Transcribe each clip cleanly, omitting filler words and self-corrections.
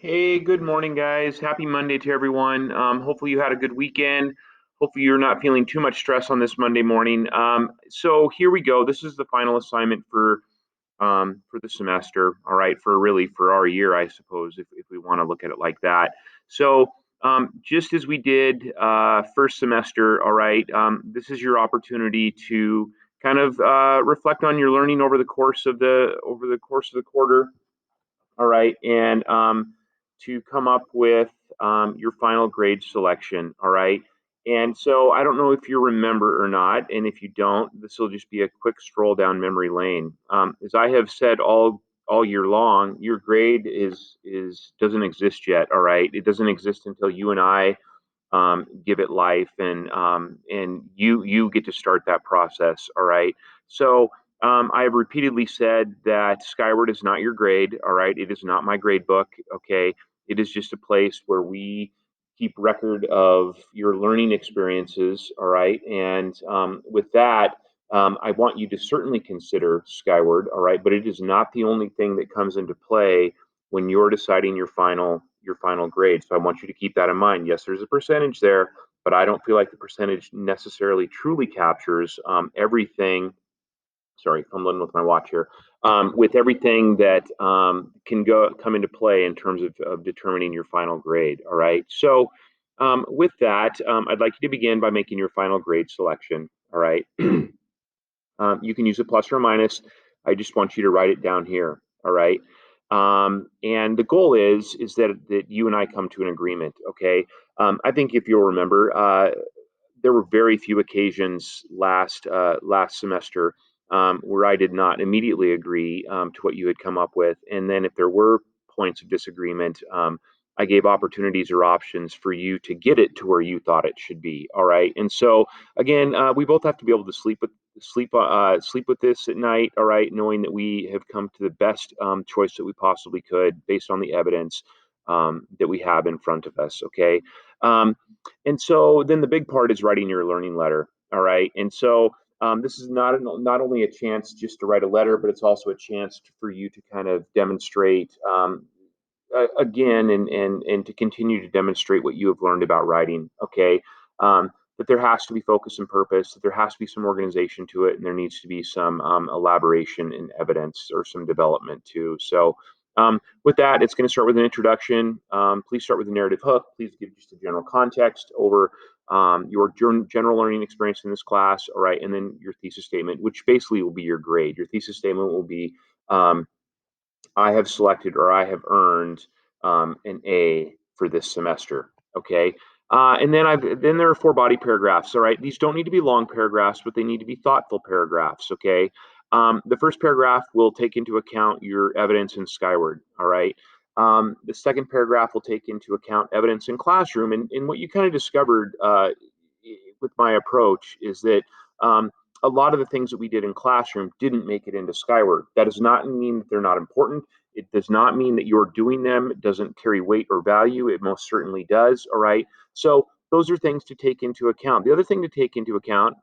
Hey, good morning, guys. Happy Monday to everyone. Hopefully, you had a good weekend. Hopefully, you're not feeling too much stress on this Monday morning. So here we go. This is the final assignment for the semester. All right, for our year, I suppose, if we want to look at it like that. So just as we did first semester, all right, this is your opportunity to kind of reflect on your learning over the course of the quarter, all right, and to come up with your final grade selection, all right. And so I don't know if you remember or not, and if you don't, this will just be a quick stroll down memory lane. As I have said all year long, your grade is doesn't exist yet, all right. It doesn't exist until you and I give it life, and you get to start that process. All right. So I have repeatedly said that Skyward is not your grade. All right. It is not my grade book. Okay. It is just a place where we keep record of your learning experiences. All right. And with that, I want you to certainly consider Skyward. All right. But it is not the only thing that comes into play when you're deciding your final grade. So I want you to keep that in mind. Yes, there's a percentage there, but I don't feel like the percentage necessarily truly captures everything. Sorry, I'm looking with my watch here. With everything that can come into play in terms of determining your final grade. All right. So with that, I'd like you to begin by making your final grade selection. All right. You can use a plus or a minus. I just want you to write it down here. All right. And the goal is that you and I come to an agreement. Okay. I think if you'll remember, there were very few occasions last semester where I did not immediately agree to what you had come up with, and then if there were points of disagreement, I gave opportunities or options for you to get it to where you thought it should be. All right, and so again, we both have to be able to sleep with this at night. All right, knowing that we have come to the best choice that we possibly could based on the evidence that we have in front of us. Okay. Um, and so then the big part is writing your learning letter. All right. And so this is not only a chance just to write a letter, but it's also a chance for you to kind of demonstrate again and to continue to demonstrate what you have learned about writing. Okay. That there has to be focus and purpose, that there has to be some organization to it, and there needs to be some elaboration and evidence or some development too. So, with that, it's going to start with an introduction. Please start with a narrative hook. Please give just a general context over your general learning experience in this class. All right. And then your thesis statement, which basically will be your grade. Your thesis statement will be um, I have selected or I have earned an A for this semester. Okay. And then there are four body paragraphs. All right. These don't need to be long paragraphs, but they need to be thoughtful paragraphs. Okay. The first paragraph will take into account your evidence in Skyward. All right. The second paragraph will take into account evidence in Classroom. And what you kind of discovered with my approach is that a lot of the things that we did in Classroom didn't make it into Skyward. That does not mean that they're not important. It does not mean that you're doing them doesn't carry weight or value. It most certainly does. All right. So those are things to take into account. The other thing to take into account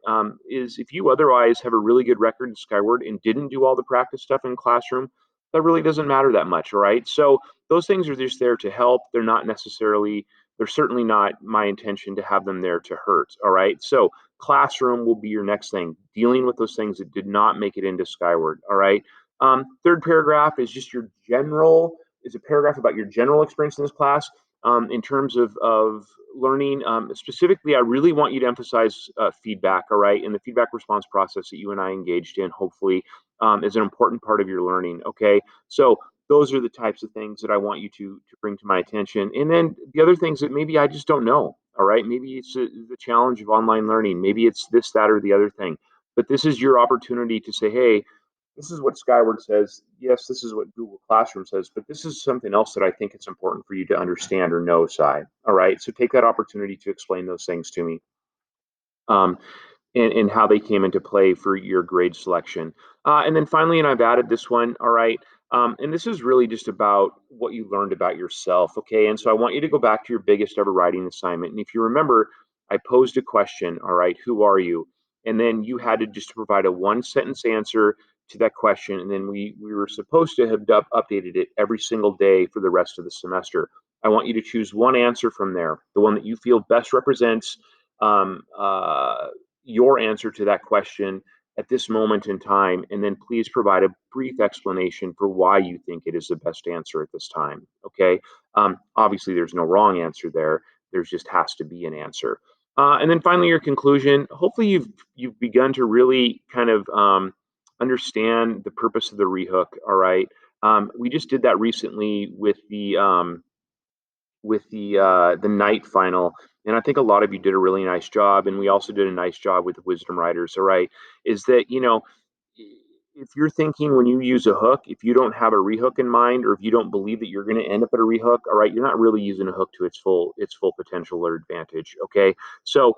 is if you otherwise have a really good record in Skyward and didn't do all the practice stuff in Classroom, that really doesn't matter that much. All right. So those things are just there to help. They're certainly not my intention to have them there to hurt. All right. So Classroom will be your next thing, dealing with those things that did not make it into Skyward. All right. Third paragraph is just is a paragraph about your general experience in this class in terms of learning. Specifically, I really want you to emphasize feedback, all right, and the feedback response process that you and I engaged in, hopefully, is an important part of your learning, okay? So those are the types of things that I want you to bring to my attention. And then the other things that maybe I just don't know, all right? Maybe it's the challenge of online learning. Maybe it's this, that, or the other thing. But this is your opportunity to say, hey, this is what Skyward says. Yes, this is what Google Classroom says, but this is something else that I think it's important for you to understand or know, Sai. All right. So take that opportunity to explain those things to me. Um, and how they came into play for your grade selection. And then finally, and I've added this one, all right. And this is really just about what you learned about yourself, okay? And so I want you to go back to your biggest ever writing assignment. And if you remember, I posed a question, all right, who are you? And then you had to just provide a one sentence answer to that question, and then we were supposed to have updated it every single day for the rest of the semester. I want you to choose one answer from there, the one that you feel best represents um, uh, your answer to that question at this moment in time, and then please provide a brief explanation for why you think it is the best answer at this time. Okay. Obviously, there's no wrong answer there. There just has to be an answer. And then finally, your conclusion. Hopefully, you've begun to really kind of understand the purpose of the rehook. All right. We just did that recently with the night final, and I think a lot of you did a really nice job, and we also did a nice job with the wisdom writers. All right, is that if you're thinking when you use a hook, if you don't have a rehook in mind, or if you don't believe that you're going to end up at a rehook, all right, you're not really using a hook to its full potential or advantage. Okay, so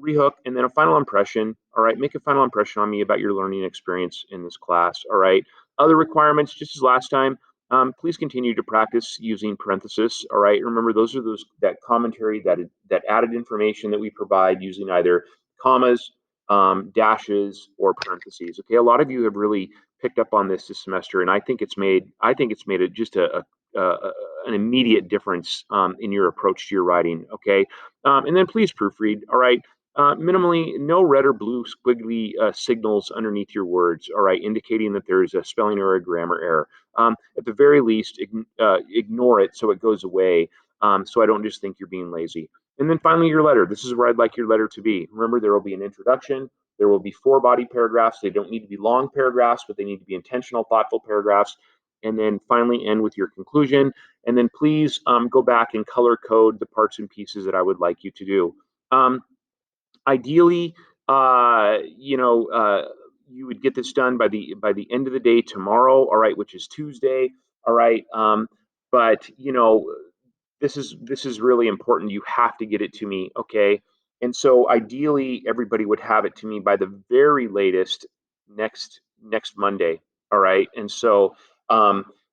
rehook, and then a final impression. All right, make a final impression on me about your learning experience in this class. All right, other requirements, just as last time. Please continue to practice using parentheses. All right, remember those are that commentary, that added information that we provide using either commas, dashes, or parentheses. Okay, a lot of you have really picked up on this semester, and I think it's made it just an immediate difference in your approach to your writing. Okay, and then please proofread. All right. Minimally, no red or blue squiggly signals underneath your words, all right, indicating that there is a spelling or a grammar error. At the very least, ignore it so it goes away, so I don't just think you're being lazy. And then finally, your letter. This is where I'd like your letter to be. Remember, there will be an introduction. There will be 4 body paragraphs. They don't need to be long paragraphs, but they need to be intentional, thoughtful paragraphs. And then finally, end with your conclusion. And then please go back and color code the parts and pieces that I would like you to do. Um, Ideally, you would get this done by the end of the day tomorrow. All right, which is Tuesday. All right, but this is really important. You have to get it to me, okay? And so ideally, everybody would have it to me by the very latest next Monday. All right, and so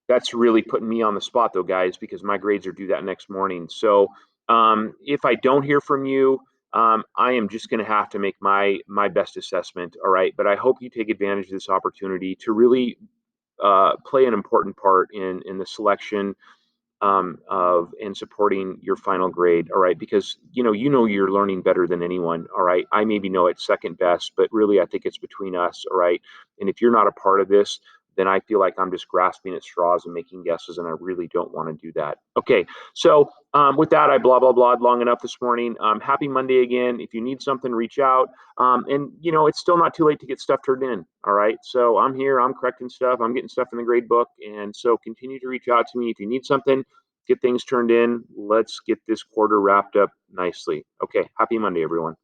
that's really putting me on the spot, though, guys, because my grades are due that next morning. So if I don't hear from you, I am just going to have to make my best assessment. All right, but I hope you take advantage of this opportunity to really play an important part in the selection of and supporting your final grade. All right, because you know you're learning better than anyone. All right, I maybe know it second best, but really I think it's between us. All right, and if you're not a part of this, then I feel like I'm just grasping at straws and making guesses, and I really don't want to do that. Okay, so with that, I blah blah blah long enough this morning. Happy Monday again. If you need something, reach out. And it's still not too late to get stuff turned in. All right, so I'm here. I'm correcting stuff. I'm getting stuff in the grade book, and so continue to reach out to me if you need something. Get things turned in. Let's get this quarter wrapped up nicely. Okay, happy Monday, everyone.